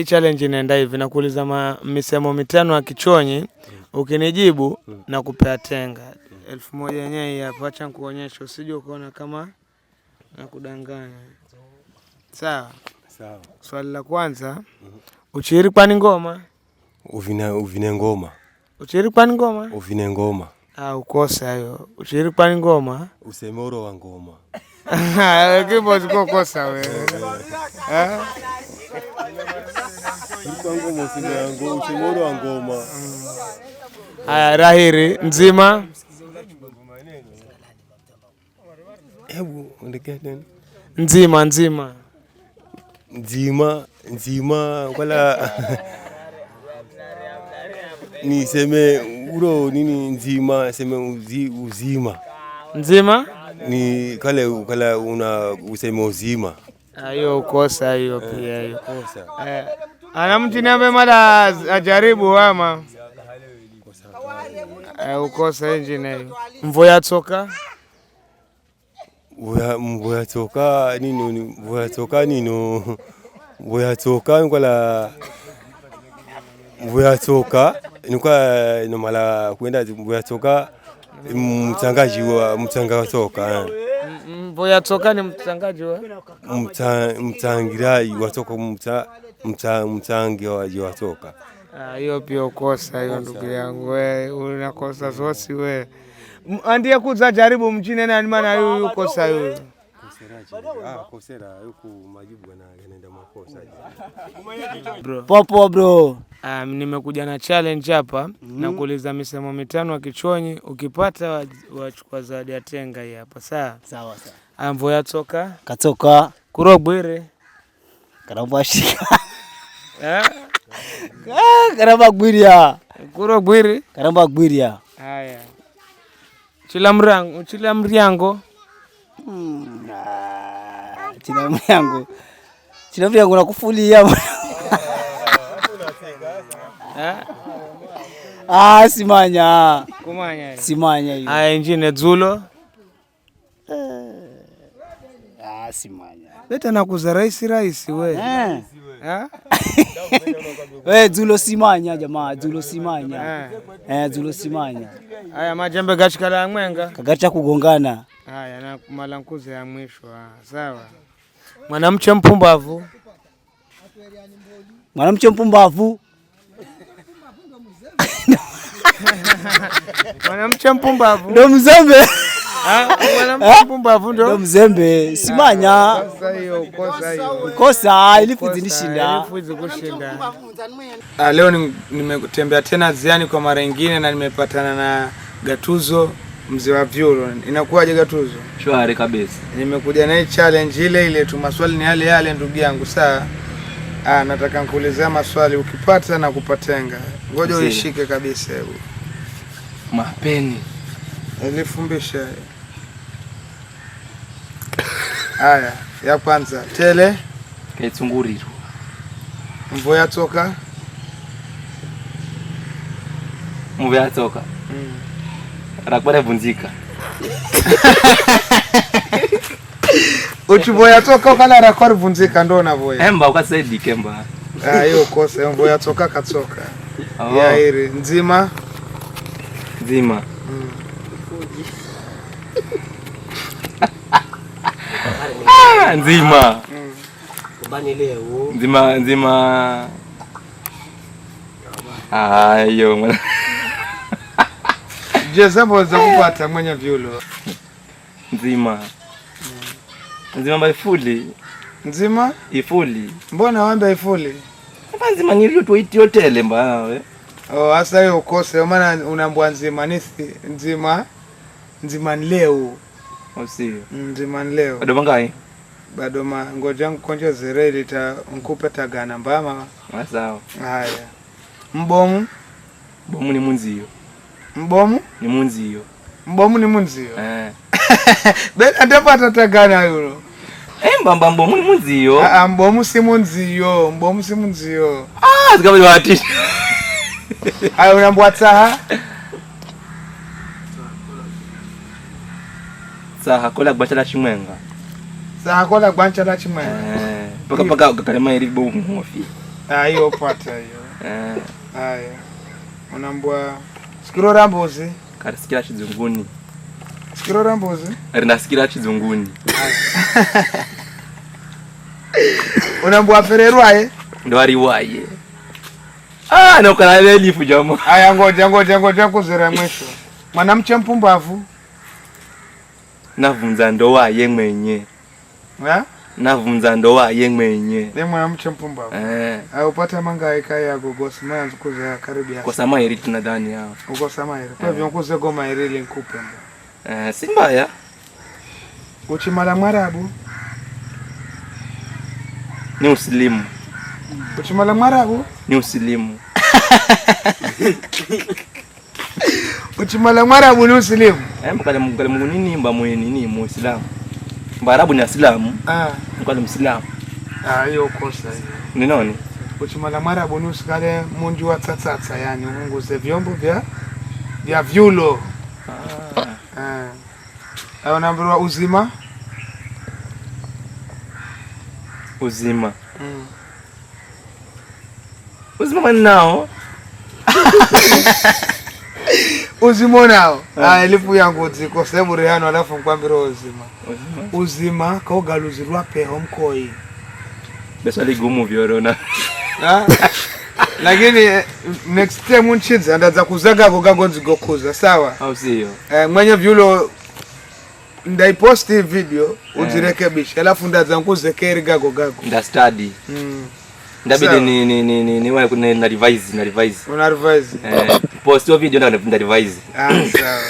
Hii challenge inaenda hivi, nakuuliza misemo mitano ya kichonyi, ukinijibu na kupea tenga 1000 yenyewe hapa. Acha nikuonyeshe usije ukaona kama nakudanganya. Sawa? Sawa. Swali la kwanza, uchiri kwani ngoma? Uvine ngoma. Uchiri kwani ngoma? Uvine ngoma. Ukosa hiyo. Uchiri kwani ngoma? Usemoro wa ngoma. Kipo ziko kosa wewe. Usemoro wa ngoma. Haya, Rahiri nzima. Hebu ndekeni. Nzima. Nzima wala niseme uro nini nzima seme uzima. Nzima? Ni kala una useme uzima. Hiyo ukosa hiyo pia hiyo. Ana mtu niambe mara ajaribu ama. Ukosa engine hiyo. Mvoya toka? Mvoya toka nini mvoya toka nino. Mvoya toka ngala mvoya toka nikuwa nomala kwenda mvoya toka mtangaji wa mtanga toka. Mvoya toka ni mtangaji wa mtangirai watoka mtangi wa toka. Hiyo pia ukosa hiyo ndugu yangu, wewe unakosa zosi wewe. Andie kuza jaribu mjini nani maana hiyo ukosa hiyo. Kosera huku majibu yanaenda makosa. Popo bro. Nimekuja na challenge hapa na kuuliza misemo mitano ya kichonyi, ukipata wachukua zawadi ya tenga hii hapa. Sawa. Mvoya toka? Katoka. Kurogwire? Karabashika. Karabagwiria. Kurogwire? Karabagwiria. Haya. Chilamriango. Chilamriango nakufulia. Simanya. Kumanya. Simanya hiyo. Haya, ingine Zulo. Simanya. Leta nakuza rahisi we. We Zulo simanya jamaa, Zulo simanya. Zulo simanya. Haya, majembe gachikala ya mwenga. Kagacha kugongana. Haya, na malankuze ya mwisho. Sawa. Mwanamche mpumbavu. Mwanamche mpumbavu. Mwanamche mpumbavu. Ndo mzembe. Mwanamche mpumbavu ndo mzembe. Simanya. Sasa hiyo kosa hiyo. Kosa ilifuzi nishinda. Ilifuzi kushinda. Leo nimetembea tena ziani kwa mara nyingine na nimepatana na Gatuzo mzee wa vyulo. Inakuwaje Gatuzo? Shwari kabisa. Nimekuja na challenge ile tu, maswali ni yale ndugu yangu. Saa nataka nikuulize maswali, ukipata na kupatenga. Ngoja uishike kabisa hebu. Mapeni. Elifumbisha. Haya, ya kwanza, tele kaitsunguriro. Mvoya toka? Mvoya toka. Rakwara vunjika. Uchivoya toka ukala rakwara vunjika ndo unavoya. Emba ukasaidi kemba. Hiyo kosa, mvoya toka katoka. Ya hili nzima. Nzima. Nzima. Kubani leo. Nzima. Ayo. Jezabo za kupata mwenye vyulo. Nzima. Nzima baifuli. Nzima? Ifuli. Mbona wamba ifuli? Nzima nilio tuiti hotele mbawe. Asa hiyo ukose, maana unambwa nzima nisi nzima leo. Usio. Nzima leo. Bado mangai? Bado ngoja nkonje zireli ta nkupe tagana mbama. Sawa. Haya. Mbomu? Bomu ni munzio. Mbomu? Ni munzio. Mbomu ni munzio? Bela ndapata tagana yulo. Mbamba mbomu ni munzio. Mbomu si munzio. Mbomu si munzio. Zikabali wati. Hayo unambwata Saha kola gbachala chimwenga. Saha kola gbachala chimwenga. Paka kalema iri bo ngofi. Hiyo pata hiyo. Haya. Unambwa sikirora mbuzi. Karisikira chizunguni. Sikirora mbuzi? Rinasikira chizunguni. Unambwa fererwaye? Ndo ariwaye. Na ukana elifu jamaa. Haya ngoja kuzira mwisho. Mwanamche mpumbavu. Navunza ndoa ye mwenye. Navunza ndoa ye mwenye. Ni mwanamche mpumbavu. Upata mangaika ya gogosi mwanzo kuza karibu ya. Kwa sama iri tunadhani hao. Uko sama iri. Kwa hivyo kuze goma iri linkupe. Si mbaya. Uchimala Mwarabu. Ni usilimu. Uchimala Mwarabu? Ni usilimu. Uchimala Mwarabu ni usilimu. Mkale Mungu nini mba nini muislamu. Mbarabu ni Islamu. Mkale Muislamu. Hiyo kosa hiyo. Ni nani? Uchimala Mwarabu ni usikale munju wa tsatsa yani unguze vyombo vya vyulo. Unambiwa uzima? Uzima. Uzima nao. Uzima nao. Elifu yangu ziko sehemu rehano alafu mkwambira uzima. Uzima kaugaluzirwa peho mkoi. Besa ligumu vyorona. Lakini next time unchiza ndaza kuzaga gogagonzi gokuza sawa? Au sio? Mwenye vyulo ndaiposti video uzirekebisha alafu ndaza nkuzekeri gago. Nda study. Ndabidi ni na revise. Una revise. Post video na revise. Sawa.